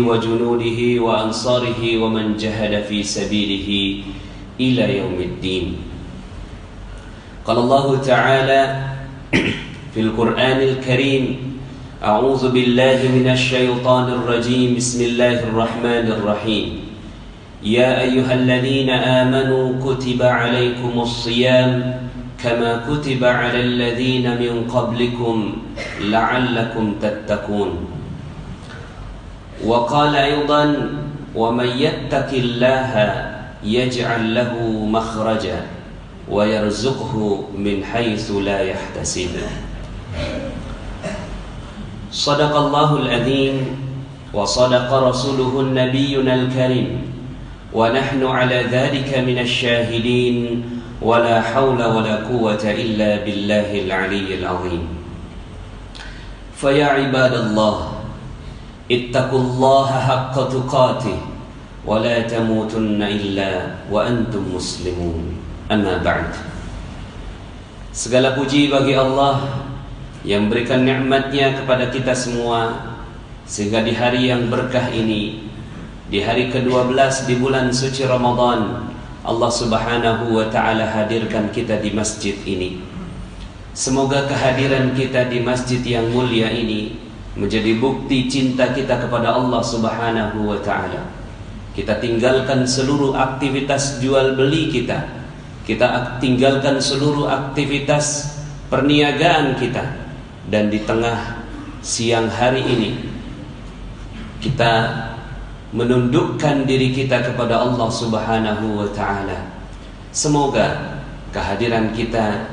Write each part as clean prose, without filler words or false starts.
وجنوده وأنصاره ومن جهد في سبيله إلى يوم الدين. قال الله تعالى في القرآن الكريم: أعوذ بالله من الشيطان الرجيم، بسم الله الرحمن الرحيم. يا أيها الذين آمنوا كتب عليكم الصيام كما كتب على الذين من قبلكم لعلكم تتقون. وقال أيضا: ومن يتق الله يجعل له مخرجا ويرزقه من حيث لا يحتسب. صدق الله العظيم وصدق رسوله النبينا الكريم ونحن على ذلك من الشاهدين ولا حول ولا قوة إلا بالله العلي العظيم. فيا عباد الله اتقوا الله حق تقاته ولا تموتن إلا وأنتم مسلمون. Amma ba'd. Segala puji bagi Allah yang berikan nikmatnya kepada kita semua, sehingga di hari yang berkah ini, di hari ke-12 di bulan suci Ramadan, Allah Subhanahu wa ta'ala hadirkan kita di masjid ini. Semoga kehadiran kita di masjid yang mulia ini menjadi bukti cinta kita kepada Allah Subhanahu wa ta'ala. Kita tinggalkan seluruh aktivitas jual beli kita. Kita tinggalkan seluruh aktivitas perniagaan kita, dan di tengah siang hari ini kita menundukkan diri kita kepada Allah Subhanahu wa ta'ala. Semoga kehadiran kita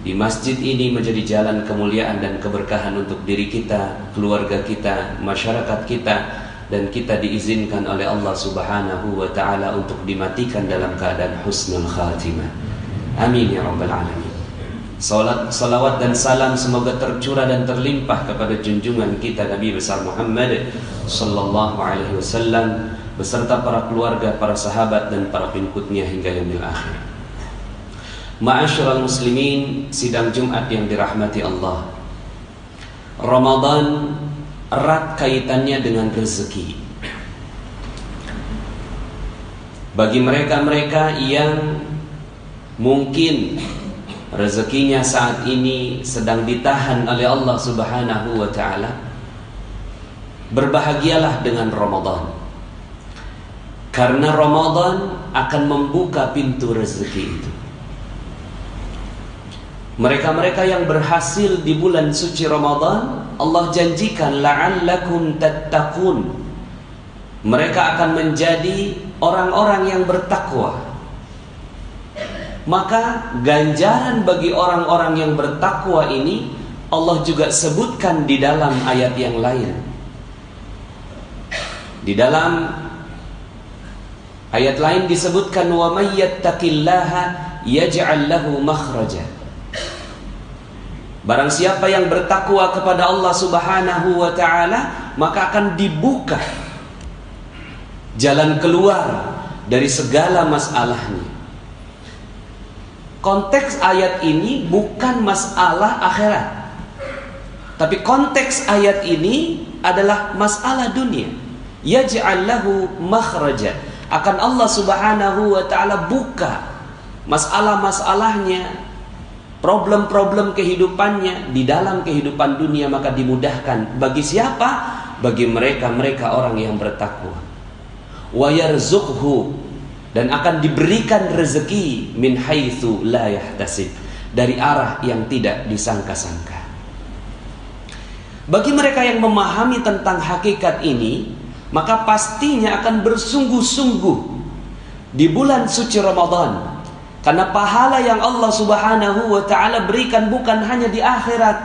di masjid ini menjadi jalan kemuliaan dan keberkahan untuk diri kita, keluarga kita, masyarakat kita, dan kita diizinkan oleh Allah Subhanahu wa ta'ala untuk dimatikan dalam keadaan husnul khatimah. Amin ya rabbal alamin. Salawat dan salam semoga tercurah dan terlimpah kepada junjungan kita Nabi besar Muhammad sallallahu alaihi wasallam beserta para keluarga, para sahabat, dan para pengikutnya hingga yaumil akhir. Ma'asyiral muslimin, sidang Jumat yang dirahmati Allah. Ramadan erat kaitannya dengan rezeki. Bagi mereka-mereka yang mungkin rezekinya saat ini sedang ditahan oleh Allah Subhanahu wa ta'ala, berbahagialah dengan Ramadan. Karena Ramadan akan membuka pintu rezeki itu. Mereka-mereka yang berhasil di bulan suci Ramadan, Allah janjikan la'allakum tattaqun. Mereka akan menjadi orang-orang yang bertakwa. Maka ganjaran bagi orang-orang yang bertakwa ini Allah juga sebutkan di dalam ayat yang lain. Di dalam ayat lain disebutkan wa may yattaqillaha yaj'al lahu makhraja. Barang siapa yang bertakwa kepada Allah Subhanahu wa ta'ala, maka akan dibuka jalan keluar dari segala masalahnya. Konteks ayat ini bukan masalah akhirat, tapi konteks ayat ini adalah masalah dunia. Yaj'al lahu makhraja. Akan Allah Subhanahu wa ta'ala buka masalah-masalahnya, problem-problem kehidupannya di dalam kehidupan dunia, maka dimudahkan. Bagi siapa? Bagi mereka-mereka orang yang bertakwa. Wa yarzuqhu, dan akan diberikan rezeki min haitsu la yahtasib, dari arah yang tidak disangka-sangka. Bagi mereka yang memahami tentang hakikat ini, maka pastinya akan bersungguh-sungguh di bulan suci Ramadan. Karena pahala yang Allah Subhanahu wa ta'ala berikan bukan hanya di akhirat,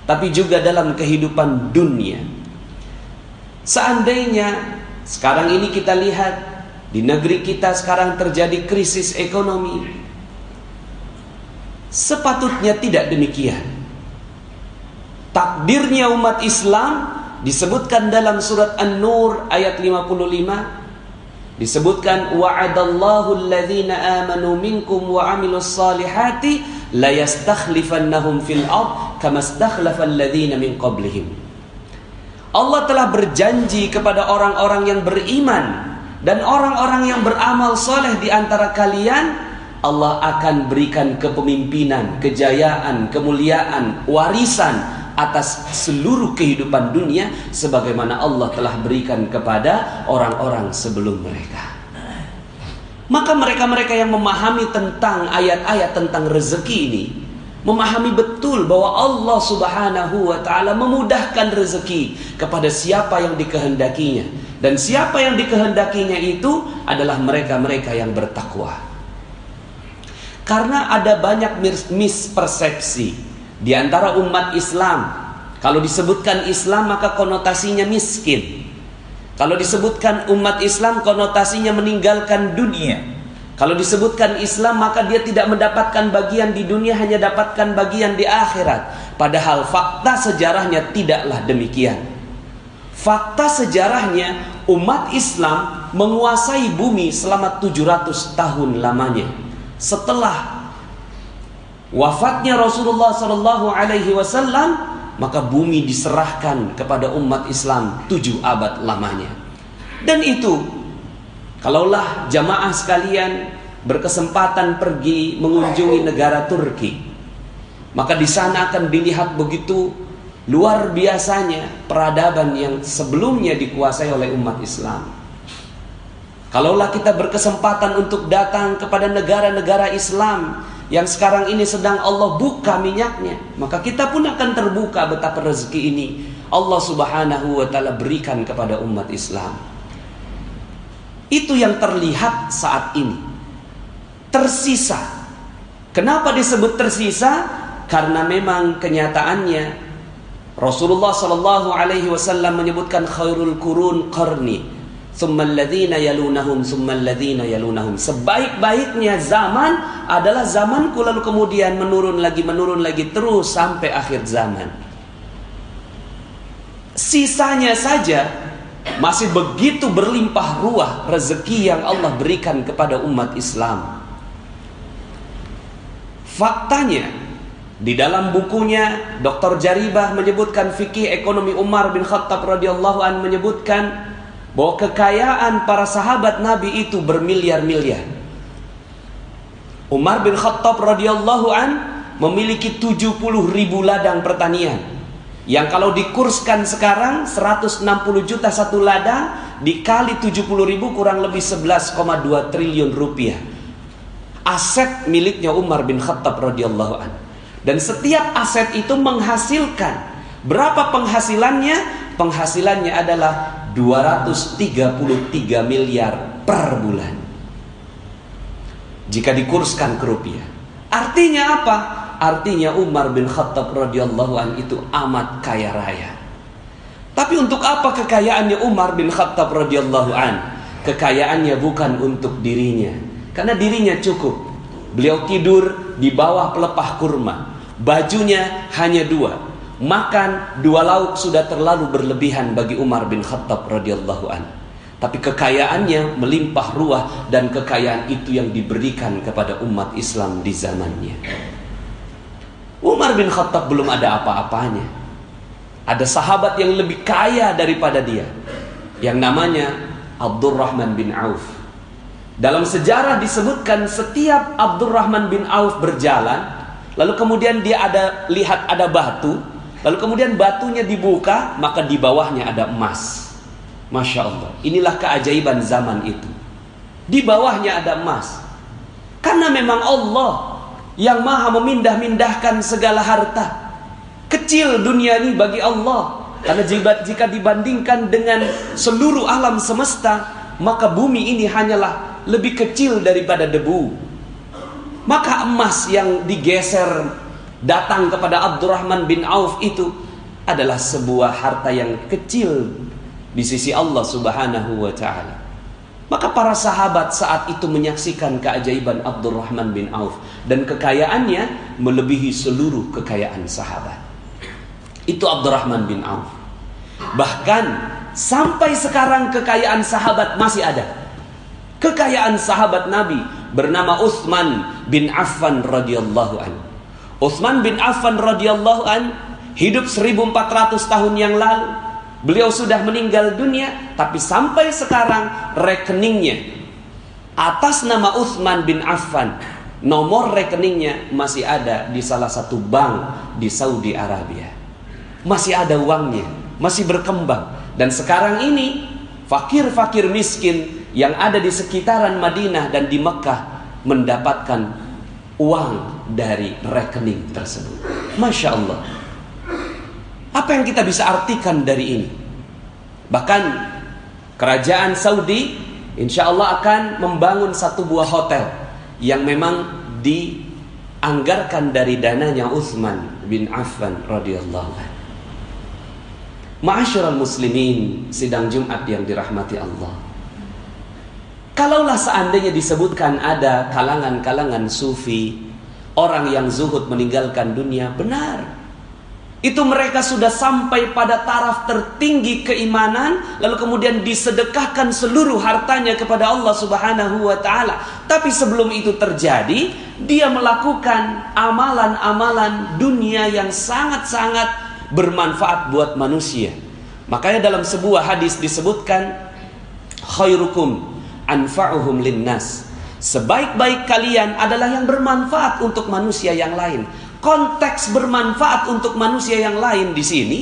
tapi juga dalam kehidupan dunia. Seandainya sekarang ini kita lihat di negeri kita sekarang terjadi krisis ekonomi, sepatutnya tidak demikian. Takdirnya umat Islam disebutkan dalam surat An-Nur ayat 55. Disebutkan wa'adallahu alladhina amanu minkum wa 'amilus salihati la yastakhlifannahum fil ard kama istakhlafa alladhina min qablihim. Allah telah berjanji kepada orang-orang yang beriman dan orang-orang yang beramal soleh di antara kalian, Allah akan berikan kepemimpinan, kejayaan, kemuliaan, warisan atas seluruh kehidupan dunia sebagaimana Allah telah berikan kepada orang-orang sebelum mereka. Maka mereka-mereka yang memahami tentang ayat-ayat tentang rezeki ini memahami betul bahwa Allah Subhanahu wa ta'ala memudahkan rezeki kepada siapa yang dikehendakinya, dan siapa yang dikehendakinya itu adalah mereka-mereka yang bertakwa. Karena ada banyak mispersepsi di antara umat Islam. Kalau disebutkan Islam maka konotasinya miskin. Kalau disebutkan umat Islam konotasinya meninggalkan dunia. Kalau disebutkan Islam maka dia tidak mendapatkan bagian di dunia, hanya dapatkan bagian di akhirat. Padahal fakta sejarahnya tidaklah demikian. Fakta sejarahnya umat Islam menguasai bumi selama 700 tahun lamanya. Setelah wafatnya Rasulullah SAW, maka bumi diserahkan kepada umat Islam 7 abad lamanya. Dan itu, kalaulah jamaah sekalian berkesempatan pergi mengunjungi negara Turki, maka di sana akan dilihat begitu luar biasanya peradaban yang sebelumnya dikuasai oleh umat Islam. Kalaulah kita berkesempatan untuk datang kepada negara-negara Islam yang sekarang ini sedang Allah buka minyaknya, maka kita pun akan terbuka betapa rezeki ini Allah Subhanahu wa ta'ala berikan kepada umat Islam. Itu yang terlihat saat ini. Tersisa. Kenapa disebut tersisa? Karena memang kenyataannya Rasulullah sallallahu alaihi wasallam menyebutkan khairul qurun qarni, tsummal ladzina yalunahum, tsummal ladzina yalunahum. Sebaik-baiknya zaman adalah zamanku, lalu kemudian menurun lagi terus sampai akhir zaman. Sisanya saja masih begitu berlimpah ruah rezeki yang Allah berikan kepada umat Islam. Faktanya, di dalam bukunya Dr. Jaribah menyebutkan fikih ekonomi Umar bin Khattab radhiyallahu an menyebutkan bahwa kekayaan para sahabat Nabi itu bermiliar-miliar. Umar bin Khattab radhiyallahu an memiliki 70.000 ladang pertanian, yang kalau dikurskan sekarang 160 juta satu ladang, dikali 70.000 kurang lebih 11,2 triliun rupiah. Aset miliknya Umar bin Khattab radhiyallahu an. Dan setiap aset itu menghasilkan. Berapa penghasilannya? Penghasilannya adalah 233 miliar per bulan jika dikurskan ke rupiah. Artinya apa? Artinya Umar bin Khattab radhiyallahu an itu amat kaya raya. Tapi untuk apa kekayaannya Umar bin Khattab radhiyallahu an? Kekayaannya bukan untuk dirinya, karena dirinya cukup. Beliau tidur di bawah pelepah kurma, bajunya hanya 2, makan 2 lauk sudah terlalu berlebihan bagi Umar bin Khattab radhiyallahu an. Tapi kekayaannya melimpah ruah, dan kekayaan itu yang diberikan kepada umat Islam di zamannya. Umar bin Khattab belum ada apa-apanya. Ada sahabat yang lebih kaya daripada dia, yang namanya Abdurrahman bin Auf. Dalam sejarah disebutkan setiap Abdurrahman bin Auf berjalan, lalu kemudian dia lihat ada batu, lalu kemudian batunya dibuka, maka di bawahnya ada emas. Masya Allah, inilah keajaiban zaman itu. Di bawahnya ada emas. Karena memang Allah yang maha memindah-mindahkan segala harta. Kecil dunia ini bagi Allah, karena jika dibandingkan dengan seluruh alam semesta, maka bumi ini hanyalah lebih kecil daripada debu. Maka emas yang digeser datang kepada Abdurrahman bin Auf itu adalah sebuah harta yang kecil di sisi Allah Subhanahu wa ta'ala. Maka para sahabat saat itu menyaksikan keajaiban Abdurrahman bin Auf, dan kekayaannya melebihi seluruh kekayaan sahabat. Itu Abdurrahman bin Auf. Bahkan sampai sekarang kekayaan sahabat masih ada. Kekayaan sahabat Nabi bernama Utsman bin Affan radhiyallahu an. Utsman bin Affan radhiyallahu an hidup 1400 tahun yang lalu. Beliau sudah meninggal dunia, tapi sampai sekarang rekeningnya atas nama Utsman bin Affan, nomor rekeningnya masih ada di salah satu bank di Saudi Arabia. Masih ada uangnya, masih berkembang. Dan sekarang ini fakir-fakir miskin yang ada di sekitaran Madinah dan di Mekah mendapatkan uang dari rekening tersebut. Masya Allah. Apa yang kita bisa artikan dari ini? Bahkan kerajaan Saudi insya Allah akan membangun satu buah hotel yang memang dianggarkan dari dananya Utsman bin Affan radhiyallahu anhu. Ma'asyiral muslimin, sidang Jumat yang dirahmati Allah. Kalaulah seandainya disebutkan ada kalangan-kalangan sufi, orang yang zuhud meninggalkan dunia, benar. Itu mereka sudah sampai pada taraf tertinggi keimanan, lalu kemudian disedekahkan seluruh hartanya kepada Allah Subhanahu wa taala. Tapi sebelum itu terjadi, dia melakukan amalan-amalan dunia yang sangat-sangat bermanfaat buat manusia. Makanya dalam sebuah hadis disebutkan, khairukum anfa'uhum linnas. Sebaik-baik kalian adalah yang bermanfaat untuk manusia yang lain. Konteks bermanfaat untuk manusia yang lain di sini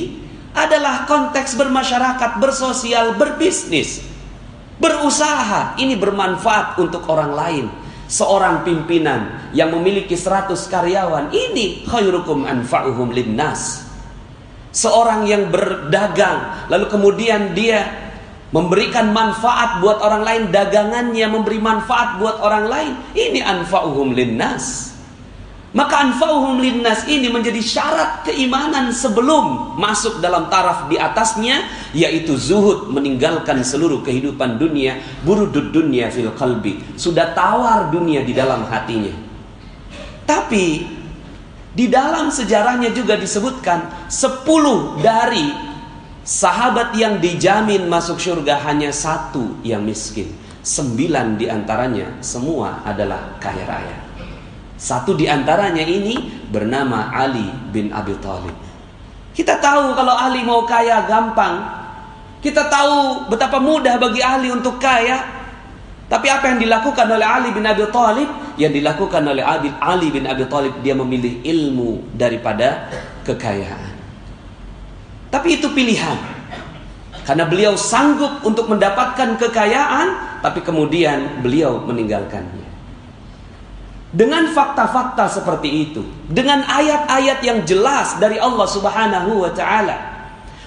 adalah konteks bermasyarakat, bersosial, berbisnis, berusaha. Ini bermanfaat untuk orang lain. Seorang pimpinan yang memiliki 100 karyawan, ini khairukum anfa'uhum linnas. Seorang yang berdagang, lalu kemudian dia memberikan manfaat buat orang lain, dagangannya memberi manfaat buat orang lain, ini anfa'uhum linnas. Maka anfa'uhum linnas ini menjadi syarat keimanan sebelum masuk dalam taraf di atasnya, yaitu zuhud, meninggalkan seluruh kehidupan dunia, burudud dunya fil qalbi, sudah tawar dunia di dalam hatinya. Tapi di dalam sejarahnya juga disebutkan 10 dari sahabat yang dijamin masuk surga hanya 1 yang miskin. 9 diantaranya semua adalah kaya raya. 1 diantaranya ini bernama Ali bin Abi Thalib. Kita tahu kalau Ali mau kaya gampang. Kita tahu betapa mudah bagi Ali untuk kaya. Tapi apa yang dilakukan oleh Ali bin Abi Thalib? Yang dilakukan oleh Ali bin Abi Thalib, dia memilih ilmu daripada kekayaan. Tapi itu pilihan. Karena beliau sanggup untuk mendapatkan kekayaan, tapi kemudian beliau meninggalkannya. Dengan fakta-fakta seperti itu, dengan ayat-ayat yang jelas dari Allah Subhanahu wa taala,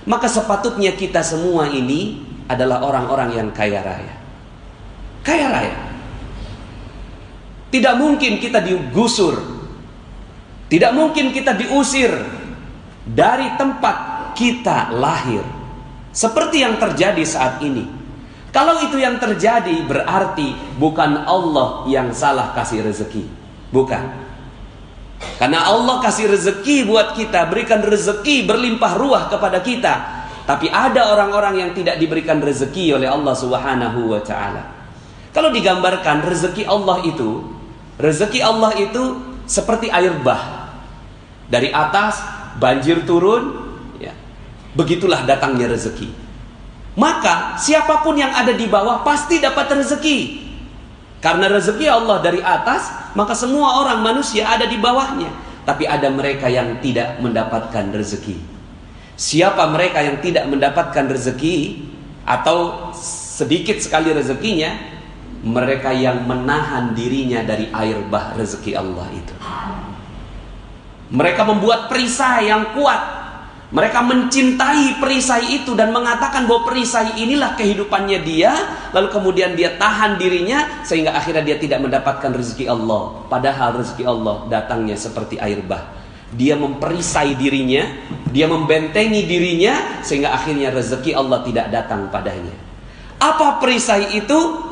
maka sepatutnya kita semua ini adalah orang-orang yang kaya raya. Kaya raya. Tidak mungkin kita digusur. Tidak mungkin kita diusir dari tempat kita lahir. Seperti yang terjadi saat ini. Kalau itu yang terjadi, berarti bukan Allah yang salah kasih rezeki. Bukan. Karena Allah kasih rezeki buat kita, berikan rezeki berlimpah ruah kepada kita. Tapi ada orang-orang yang tidak diberikan rezeki oleh Allah Subhanahu wa taala. Kalau digambarkan rezeki Allah itu seperti air bah. Dari atas banjir turun, ya. Begitulah datangnya rezeki. Maka siapapun yang ada di bawah pasti dapat rezeki. Karena rezeki Allah dari atas, maka semua orang manusia ada di bawahnya. Tapi ada mereka yang tidak mendapatkan rezeki. Siapa mereka yang tidak mendapatkan rezeki atau sedikit sekali rezekinya? Mereka yang menahan dirinya dari air bah rezeki Allah itu. Mereka membuat perisai yang kuat. Mereka mencintai perisai itu dan mengatakan bahwa perisai inilah kehidupannya dia. Lalu kemudian dia tahan dirinya sehingga akhirnya dia tidak mendapatkan rezeki Allah. Padahal rezeki Allah datangnya seperti air bah. Dia memperisai dirinya, dia membentengi dirinya sehingga akhirnya rezeki Allah tidak datang padanya. Apa perisai itu?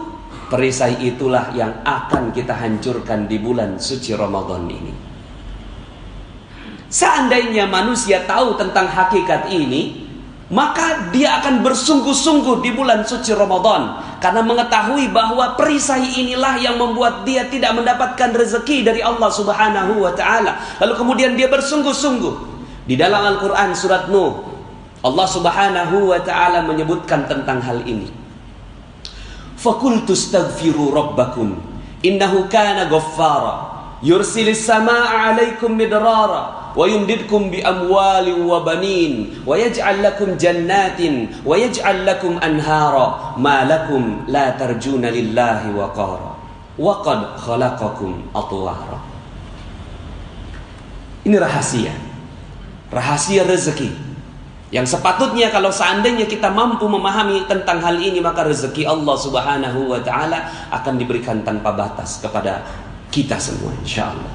Perisai itulah yang akan kita hancurkan di bulan suci Ramadan ini. Seandainya manusia tahu tentang hakikat ini, maka dia akan bersungguh-sungguh di bulan suci Ramadan, karena mengetahui bahwa perisai inilah yang membuat dia tidak mendapatkan rezeki dari Allah Subhanahu wa taala. Lalu kemudian dia bersungguh-sungguh. Di dalam Al-Qur'an surat Nuh Allah Subhanahu wa ta'ala menyebutkan tentang hal ini. Faqultu astaghfiru rabbakum innahu kana ghaffara yursilis samaa'a 'alaikum midrara wa yumdidkum bi amwalin wa banin wa yaj'al lakum jannatin wa yaj'al lakum anhara ma lakum la tarjuna lillahi waqara wa qad khalaqakum atwara. Ini rahasia rezeki yang sepatutnya kalau seandainya kita mampu memahami tentang hal ini, maka rezeki Allah Subhanahu wa ta'ala akan diberikan tanpa batas kepada kita semua, insyaallah.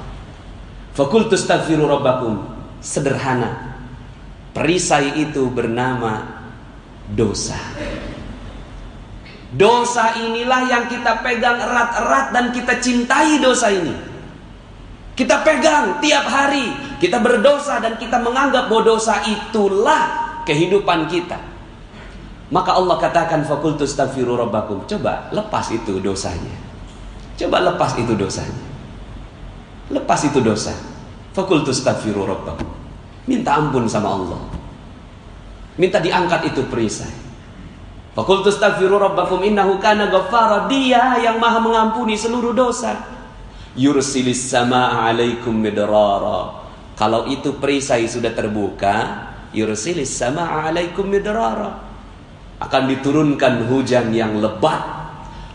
Faqultu astaghfiru rabbakum. Sederhana. Perisai itu bernama dosa. Dosa inilah yang kita pegang erat-erat dan kita cintai dosa ini. Kita pegang tiap hari. Kita berdosa dan kita menganggap bahwa dosa itulah kehidupan kita. Maka Allah katakan faqultu astaghfiru rabbakum. Coba lepas itu dosanya. Coba lepas itu dosanya. Lepas itu dosa. Faqultu astaghfiru rabbakum. Minta ampun sama Allah. Minta diangkat itu perisai. Faqultu astaghfiru rabbakum innahu kana ghaffara. Dia yang maha mengampuni seluruh dosa. Yursilis samaa'a 'alaikum midrara. Kalau itu perisai sudah terbuka, yursilis samaa'a 'alaikum midrara, akan diturunkan hujan yang lebat.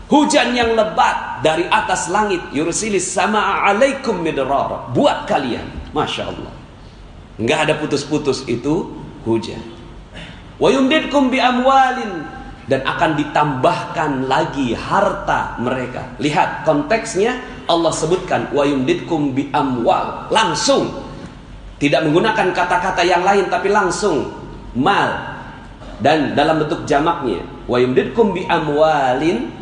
Hujan yang lebat dari atas langit. Yursilis samaa'a 'alaikum midrara, buat kalian. Masya Allah, nggak ada putus-putus itu hujan. Wa yumdidkum bi amwalin, dan akan ditambahkan lagi harta mereka. Lihat konteksnya, Allah sebutkan wa yumdidkum bi amwal, langsung. Tidak menggunakan kata-kata yang lain, tapi langsung mal. Dan dalam bentuk jamaknya, wa yumdidkum bi amwalin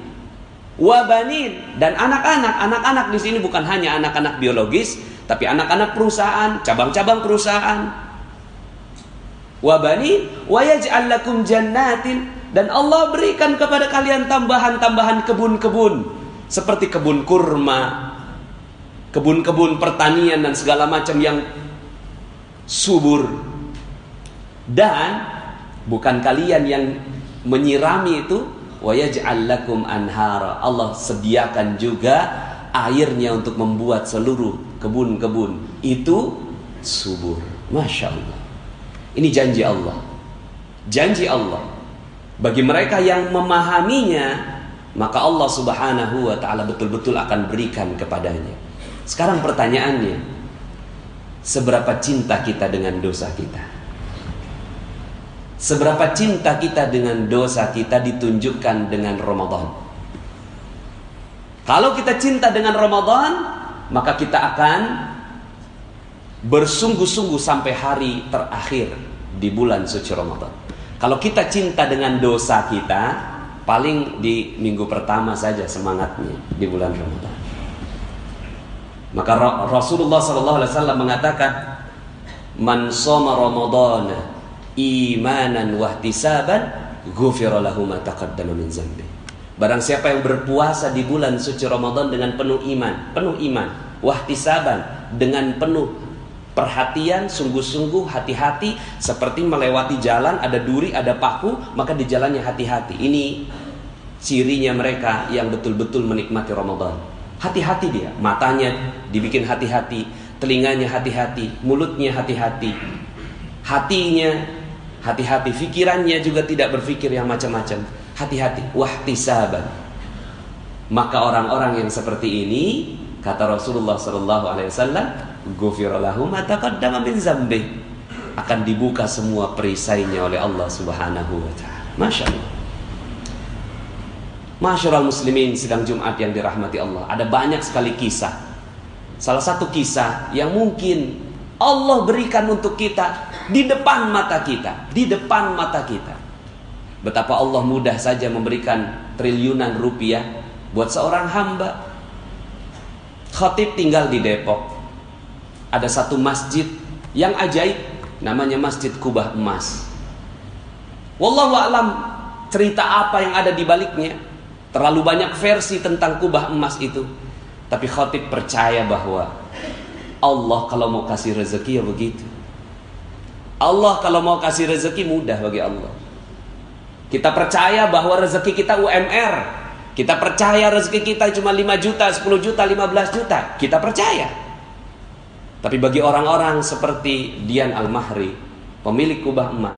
wa banin, dan anak-anak. Anak-anak di sini bukan hanya anak-anak biologis, tapi anak-anak perusahaan, cabang-cabang perusahaan. Wa banin wa yaj'al lakum jannatin, dan Allah berikan kepada kalian tambahan-tambahan kebun-kebun, seperti kebun kurma, kebun-kebun pertanian dan segala macam yang subur. Dan bukan kalian yang menyirami itu, wa yaj'al lakum anhara. Allah sediakan juga airnya untuk membuat seluruh kebun-kebun itu subur. Masya Allah. Ini janji Allah. Janji Allah. Bagi mereka yang memahaminya, maka Allah Subhanahu wa ta'ala betul-betul akan berikan kepadanya. Sekarang pertanyaannya, seberapa cinta kita dengan dosa kita? Seberapa cinta kita dengan dosa kita ditunjukkan dengan Ramadan. Kalau kita cinta dengan Ramadan, maka kita akan bersungguh-sungguh sampai hari terakhir di bulan suci Ramadan. Kalau kita cinta dengan dosa kita, paling di minggu pertama saja semangatnya di bulan Ramadan. Maka Rasulullah SAW mengatakan, man shoma Ramadana imanan wahtisaban ghufira lahu ma taqaddama min dzambi. Barang siapa yang berpuasa di bulan suci Ramadan dengan penuh iman, wahtisaban, dengan penuh perhatian, sungguh-sungguh, hati-hati, seperti melewati jalan, ada duri, ada paku, maka di jalannya hati-hati. Ini cirinya mereka yang betul-betul menikmati Ramadan. Hati-hati dia, matanya dibikin hati-hati, telinganya hati-hati, mulutnya hati-hati, hatinya hati-hati, fikirannya juga tidak berpikir yang macam-macam. Hati-hati, wahtisaban. Maka orang-orang yang seperti ini, kata Rasulullah SAW, ghufira lahu ma taqaddama min dzambi, akan dibuka semua perisainya oleh Allah Subhanahu wa ta'ala. Masya Allah. Masyarul muslimin sidang Jumat yang dirahmati Allah, ada banyak sekali kisah. Salah satu kisah yang mungkin Allah berikan untuk kita di depan mata kita, di depan mata kita. Betapa Allah mudah saja memberikan triliunan rupiah buat seorang hamba. Khatib tinggal di Depok. Ada satu masjid yang ajaib, namanya Masjid Kubah Emas. Wallahu a'lam cerita apa yang ada di baliknya. Terlalu banyak versi tentang kubah emas itu. Tapi khatib percaya bahwa Allah kalau mau kasih rezeki ya begitu. Allah kalau mau kasih rezeki mudah bagi Allah. Kita percaya bahwa rezeki kita UMR. Kita percaya rezeki kita cuma 5 juta, 10 juta, 15 juta. Kita percaya. Tapi bagi orang-orang seperti Dian Al-Mahri, pemilik kubah emas,